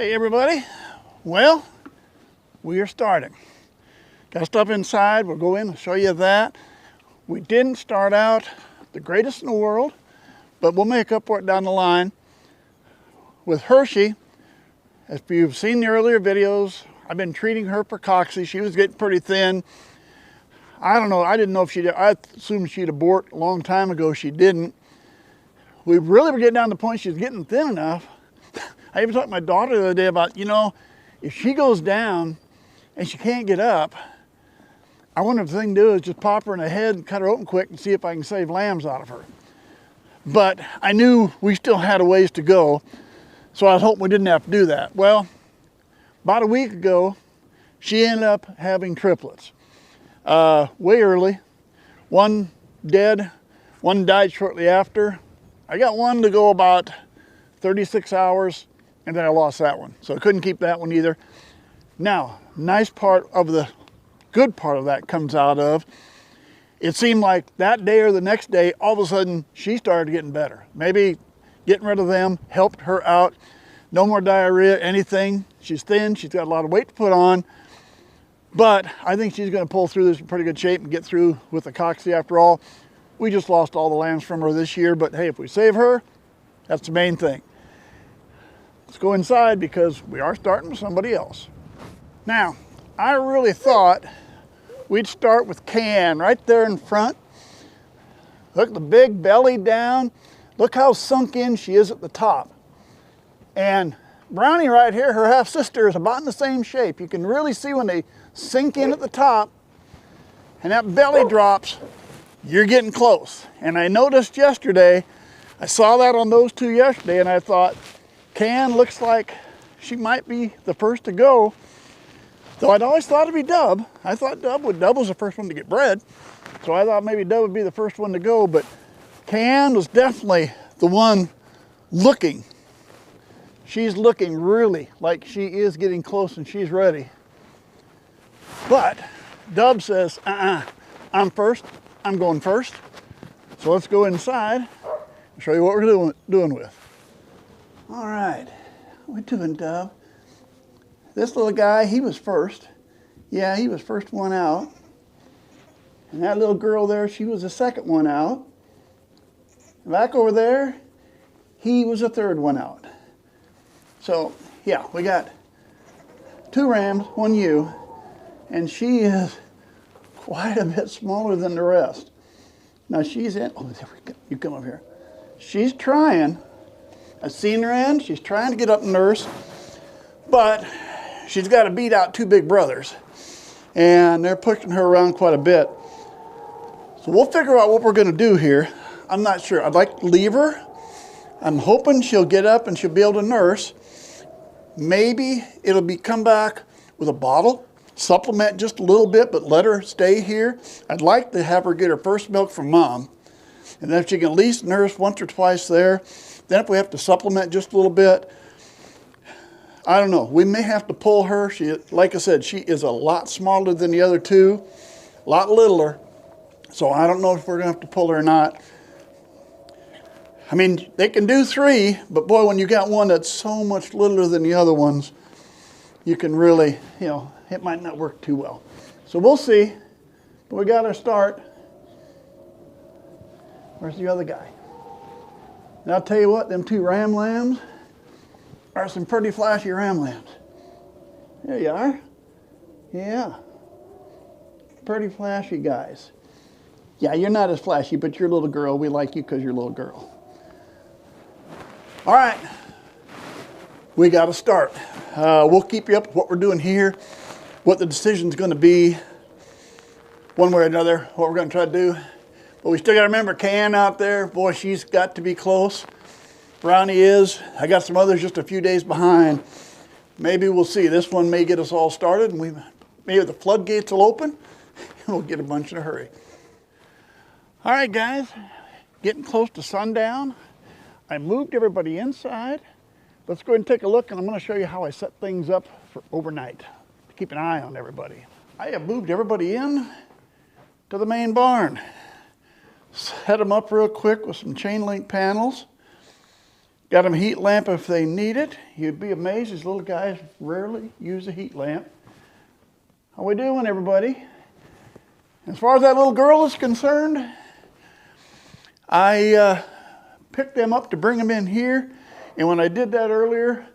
Hey everybody, well, we are starting. Got stuff inside, we'll go in and show you that. We didn't start out the greatest in the world, but we'll make up for it down the line. With Hershey, if you've seen the earlier videos, I've been treating her for cocci. She was getting pretty thin. I don't know, I didn't know if she did. I assumed she'd abort a long time ago. She didn't. We really were getting down to the point she was getting thin enough. I even talked to my daughter the other day about, you know, if she goes down and she can't get up, I wonder if the thing to do is just pop her in the head and cut her open quick and see if I can save lambs out of her. But I knew we still had a ways to go, so I was hoping we didn't have to do that. Well, about a week ago, she ended up having triplets. Way early. One dead, one died shortly after. I got one to go about 36 hours, and then I lost that one. So I couldn't keep that one either. Now, nice part of the good part of that comes out of, it seemed like that day or the next day, all of a sudden, she started getting better. Maybe getting rid of them helped her out. No more diarrhea, anything. She's thin, she's got a lot of weight to put on, but I think she's gonna pull through this in pretty good shape and get through with the cocci after all. We just lost all the lambs from her this year, but hey, if we save her, that's the main thing. Let's go inside because we are starting with somebody else. Now, I really thought we'd start with Can right there in front. Look, the big belly down. Look how sunk in she is at the top. And Brownie right here, her half sister, is about in the same shape. You can really see when they sink in at the top and that belly drops, you're getting close. And I noticed yesterday, I saw that on those two yesterday, and I thought, Can looks like she might be the first to go. Though I'd always thought it'd be Dub. I thought Dub was the first one to get bred. So I thought maybe Dub would be the first one to go, but Can was definitely the one looking. She's looking really like she is getting close and she's ready. But Dub says, I'm first, I'm going first. So let's go inside and show you what we're doing with. All right, what we doing, Dub? This little guy, he was first. Yeah, he was first one out. And that little girl there, she was the second one out. Back over there, he was the third one out. So, yeah, we got two rams, one ewe, and she is quite a bit smaller than the rest. Now she's in, oh, there we go. You come up here. She's trying. I've seen her in. She's trying to get up and nurse, but she's got to beat out two big brothers, and they're pushing her around quite a bit. So we'll figure out what we're going to do here. I'm not sure. I'd like to leave her. I'm hoping she'll get up and she'll be able to nurse. Maybe it'll be come back with a bottle, supplement just a little bit, but let her stay here. I'd like to have her get her first milk from Mom, and then if she can at least nurse once or twice there. Then if we have to supplement just a little bit, I don't know. We may have to pull her. She, like I said, she is a lot smaller than the other two, a lot littler. So I don't know if we're gonna have to pull her or not. I mean, they can do three, but boy, when you got one that's so much littler than the other ones, you can really, you know, it might not work too well. So we'll see, but we got our start. Where's the other guy? And I'll tell you what, them two ram lambs are some pretty flashy ram lambs. There you are. Yeah. Pretty flashy guys. Yeah, you're not as flashy, but you're a little girl. We like you because you're a little girl. All right. We got to start. We'll keep you up with what we're doing here, what the decision's going to be, one way or another, what we're going to try to do. But we still got to remember Can out there. Boy, she's got to be close. Brownie is. I got some others just a few days behind. Maybe we'll see. This one may get us all started, and maybe the floodgates will open, and we'll get a bunch in a hurry. All right, guys, getting close to sundown. I moved everybody inside. Let's go ahead and take a look, and I'm going to show you how I set things up for overnight to keep an eye on everybody. I have moved everybody in to the main barn. Set them up real quick with some chain link panels. Got them a heat lamp if they need it. You'd be amazed, these little guys rarely use a heat lamp. How we doing, everybody? As far as that little girl is concerned, I picked them up to bring them in here, and when I did that earlier,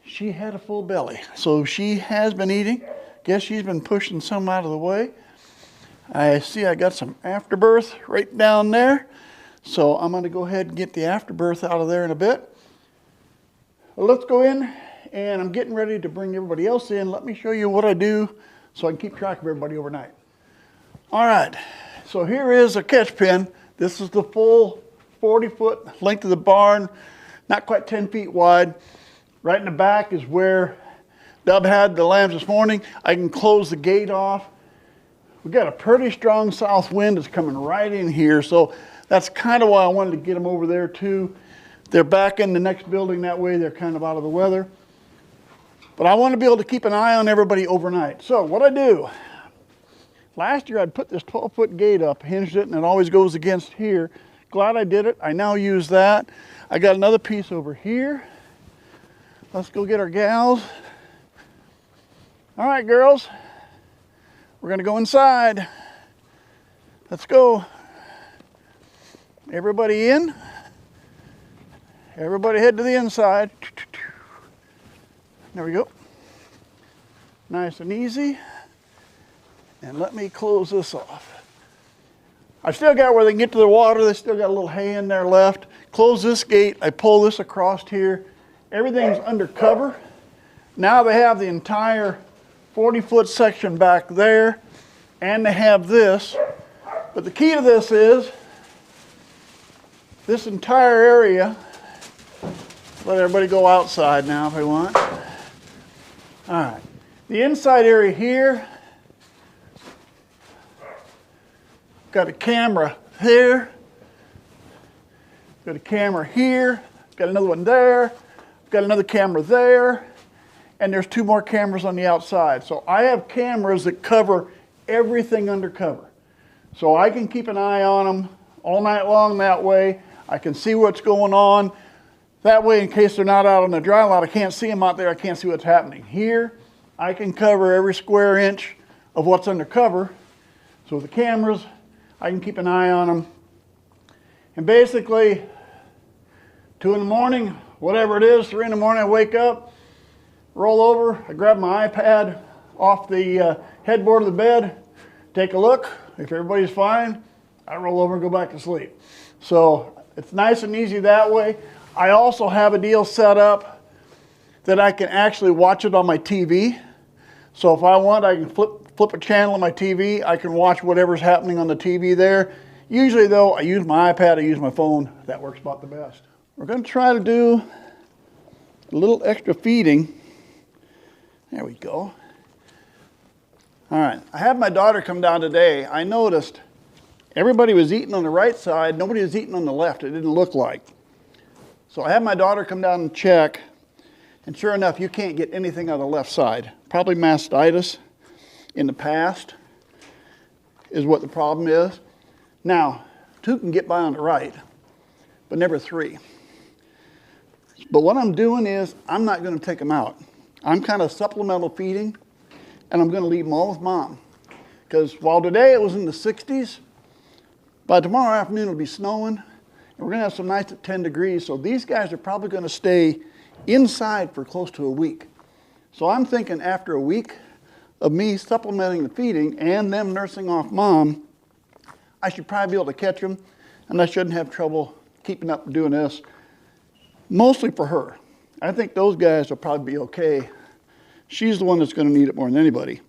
she had a full belly. So she has been eating. Guess she's been pushing some out of the way. I see I got some afterbirth right down there. So I'm going to go ahead and get the afterbirth out of there in a bit. Well, let's go in, and I'm getting ready to bring everybody else in. Let me show you what I do so I can keep track of everybody overnight. All right, so here is a catch pen. This is the full 40-foot length of the barn, not quite 10 feet wide. Right in the back is where Dub had the lambs this morning. I can close the gate off. We've got a pretty strong south wind that's coming right in here, so that's kind of why I wanted to get them over there too. They're back in the next building, that way they're kind of out of the weather. But I want to be able to keep an eye on everybody overnight. So what I do, last year I'd put this 12-foot gate up, hinged it, and it always goes against here. Glad I did it. I now use that. I got another piece over here. Let's go get our gals. All right, girls. We're going to go inside. Let's go. Everybody in. Everybody head to the inside. There we go. Nice and easy. And let me close this off. I've still got where they can get to the water. They still got a little hay in there left. Close this gate. I pull this across here. Everything's under cover. Now they have the entire 40-foot section back there, and they have this. But the key to this is this entire area. Let everybody go outside now if they want. All right. The inside area here, got a camera here, got a camera here, got another one there, got another camera there, and there's 2 more cameras on the outside. So I have cameras that cover everything under cover. So I can keep an eye on them all night long that way. I can see what's going on. That way, in case they're not out on the dry lot, I can't see them out there. I can't see what's happening. Here, I can cover every square inch of what's under cover. So with the cameras, I can keep an eye on them. And basically, 2 in the morning, whatever it is, 3 in the morning, I wake up, roll over, I grab my iPad off the headboard of the bed, take a look. If everybody's fine, I roll over and go back to sleep. So it's nice and easy that way. I also have a deal set up that I can actually watch it on my TV. So if I want, I can flip a channel on my TV. I can watch whatever's happening on the TV there. Usually though, I use my iPad, I use my phone. That works about the best. We're going to try to do a little extra feeding. There we go. All right, I had my daughter come down today. I noticed everybody was eating on the right side. Nobody was eating on the left. It didn't look like. So I had my daughter come down and check. And sure enough, you can't get anything on the left side. Probably mastitis in the past is what the problem is. Now, 2 can get by on the right, but never 3. But what I'm doing is I'm not going to take them out. I'm kind of supplemental feeding, and I'm going to leave them all with Mom. Because while today it was in the 60s, by tomorrow afternoon it'll be snowing, and we're going to have some nights at 10 degrees. So these guys are probably going to stay inside for close to a week. So I'm thinking after a week of me supplementing the feeding and them nursing off Mom, I should probably be able to catch them, and I shouldn't have trouble keeping up doing this. Mostly for her. I think those guys will probably be okay. She's the one that's going to need it more than anybody.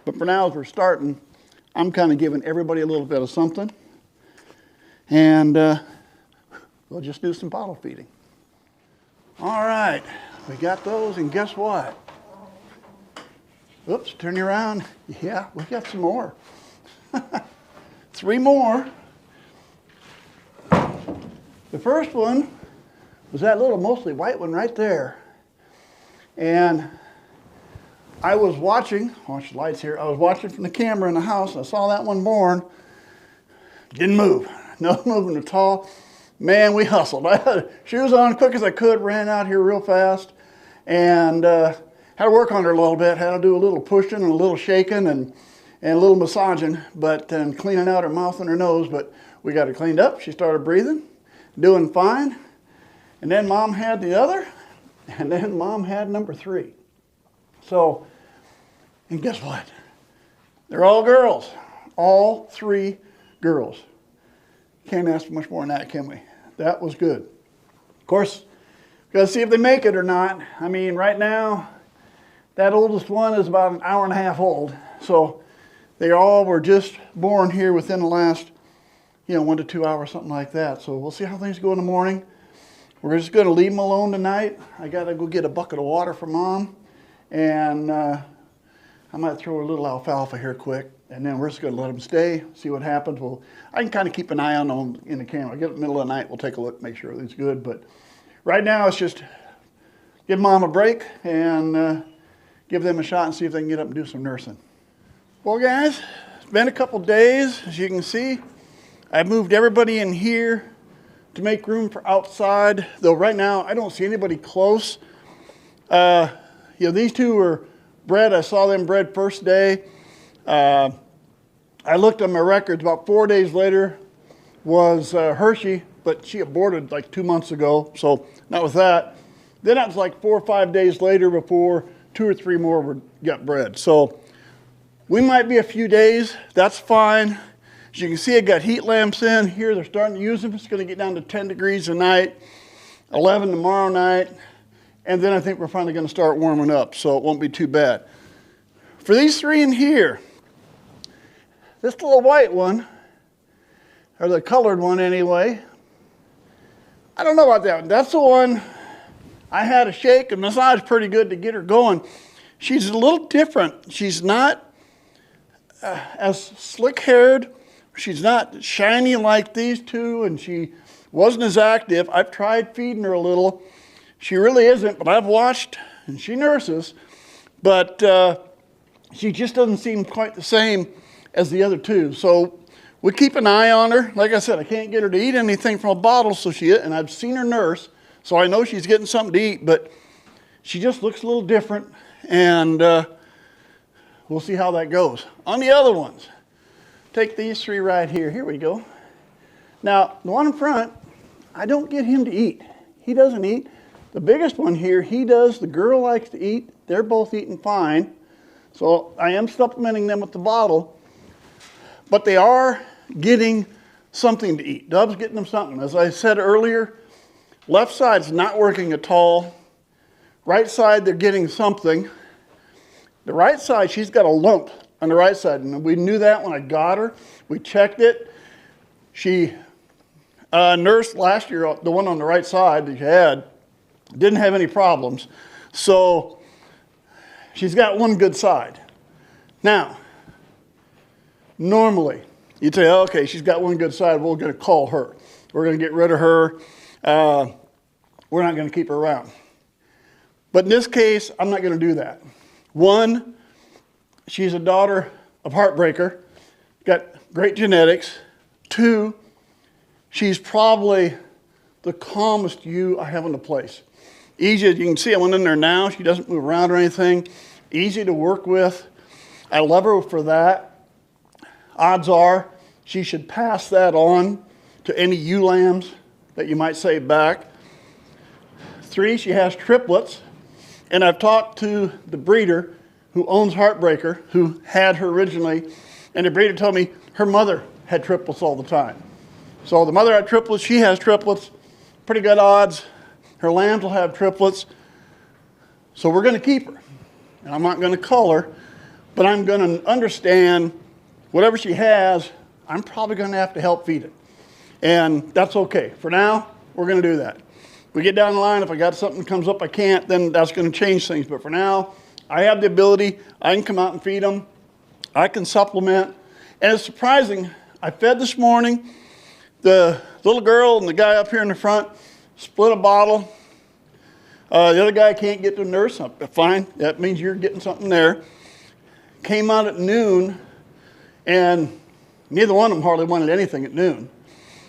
But for now, as we're starting, I'm kind of giving everybody a little bit of something. And we'll just do some bottle feeding. All right, we got those, and guess what? Oops, turn you around. Yeah, we got some more. 3 more. The first one was that little mostly white one right there. And I was watching, watch the lights here, I was watching from the camera in the house, and I saw that one born. Didn't move, no movement at all. Man, we hustled. I had shoes on quick as I could, ran out here real fast, and had to work on her a little bit. Had to do a little pushing and a little shaking and a little massaging, and cleaning out her mouth and her nose. But we got her cleaned up. She started breathing, doing fine. And then Mom had the other, and then Mom had number 3. So, and guess what? They're all girls. All 3 girls. Can't ask for much more than that, can we? That was good. Of course, we've got to see if they make it or not. I mean, right now, that oldest one is about an hour and a half old. So they all were just born here within the last, 1 to 2 hours, something like that. So we'll see how things go in the morning. We're just going to leave them alone tonight. I got to go get a bucket of water for Mom. And I might throw a little alfalfa here quick. And then we're just going to let them stay, see what happens. Well, I can kind of keep an eye on them in the camera. Get in the middle of the night, we'll take a look, make sure everything's good. But right now, it's just give Mom a break and give them a shot and see if they can get up and do some nursing. Well, guys, it's been a couple days. As you can see, I've moved everybody in here to make room for outside. Though right now, I don't see anybody close. These 2 were bred. I saw them bred first day. I looked at my records. About 4 days later was Hershey, but she aborted like 2 months ago, so not with that. Then it was like 4 or 5 days later before 2 or 3 more got bred. So we might be a few days. That's fine. As you can see, I got heat lamps in here. They're starting to use them. It's going to get down to 10 degrees tonight, 11 tomorrow night, and then I think we're finally going to start warming up, so it won't be too bad. For these 3 in here, this little white one, or the colored one anyway, I don't know about that one. That's the one I had to shake and massage pretty good to get her going. She's a little different. She's not as slick-haired. She's not shiny like these 2, and she wasn't as active. I've tried feeding her a little. She really isn't, but I've watched, and she nurses. But she just doesn't seem quite the same as the other 2. So we keep an eye on her. Like I said, I can't get her to eat anything from a bottle, and I've seen her nurse, so I know she's getting something to eat, but she just looks a little different, and we'll see how that goes. On the other ones, take these 3 right here. Here we go. Now, the one in front, I don't get him to eat. He doesn't eat. The biggest one here, he does. The girl likes to eat. They're both eating fine. So I am supplementing them with the bottle. But they are getting something to eat. Dove's getting them something. As I said earlier, left side's not working at all. Right side, they're getting something. The right side, she's got a lump on the right side. And we knew that when I got her. We checked it. She nursed last year, the one on the right side that she had, didn't have any problems. So she's got one good side. Now, normally, you'd say, okay, she's got one good side, we're going to call her. We're going to get rid of her. We're not going to keep her around. But in this case, I'm not going to do that. 1, she's a daughter of Heartbreaker, got great genetics. 2, she's probably the calmest ewe I have in the place. Easy, as you can see, I went in there now. She doesn't move around or anything. Easy to work with. I love her for that. Odds are she should pass that on to any ewe lambs that you might save back. 3, she has triplets. And I've talked to the breeder who owns Heartbreaker, who had her originally, and the breeder told me her mother had triplets all the time. So the mother had triplets, she has triplets, pretty good odds. Her lambs will have triplets. So we're going to keep her. And I'm not going to cull her, but I'm going to understand whatever she has, I'm probably going to have to help feed it. And that's okay. For now, we're going to do that. We get down the line, if I got something that comes up I can't, then that's going to change things. But for now, I have the ability. I can come out and feed them. I can supplement. And it's surprising. I fed this morning. The little girl and the guy up here in the front split a bottle. The other guy can't get to nurse. Fine. That means you're getting something there. Came out at noon, and neither one of them hardly wanted anything at noon.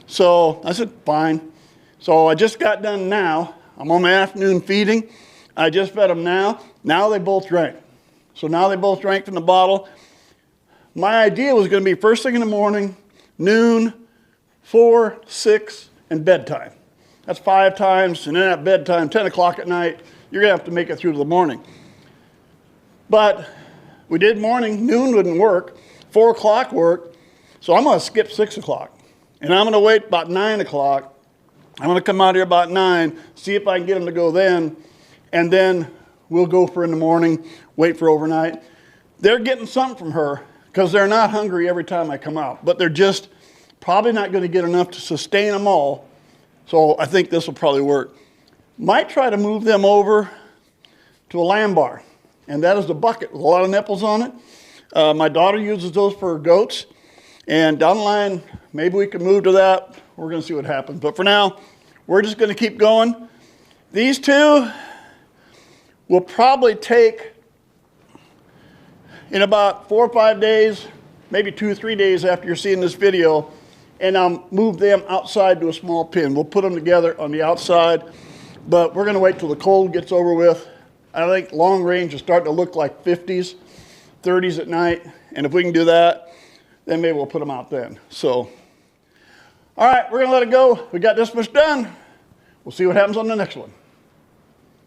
So I said, fine. So I just got done now. I'm on my afternoon feeding. I just fed them now. Now they both drank. So now they both drank from the bottle. My idea was going to be first thing in the morning, noon, 4, 6, and bedtime. That's 5 times, and then at bedtime, 10 o'clock at night, you're going to have to make it through to the morning. But we did morning, noon wouldn't work, 4 o'clock worked, so I'm going to skip 6 o'clock. And I'm going to wait about 9 o'clock. I'm going to come out here about 9, see if I can get them to go then, and then we'll go for in the morning, wait for overnight. They're getting something from her because they're not hungry every time I come out, but they're just probably not going to get enough to sustain them all. So I think this will probably work. Might try to move them over to a lamb bar, and that is the bucket with a lot of nipples on it. My daughter uses those for her goats, and down the line, maybe we can move to that. We're going to see what happens. But for now, we're just going to keep going. These two will probably take in about 4 or 5 days, maybe 2 or 3 days after you're seeing this video, and I'll move them outside to a small pen. We'll put them together on the outside, but we're going to wait till the cold gets over with. I think long range is starting to look like 50s, 30s at night, and if we can do that, then maybe we'll put them out then. So, all right, we're going to let it go. We got this much done. We'll see what happens on the next one.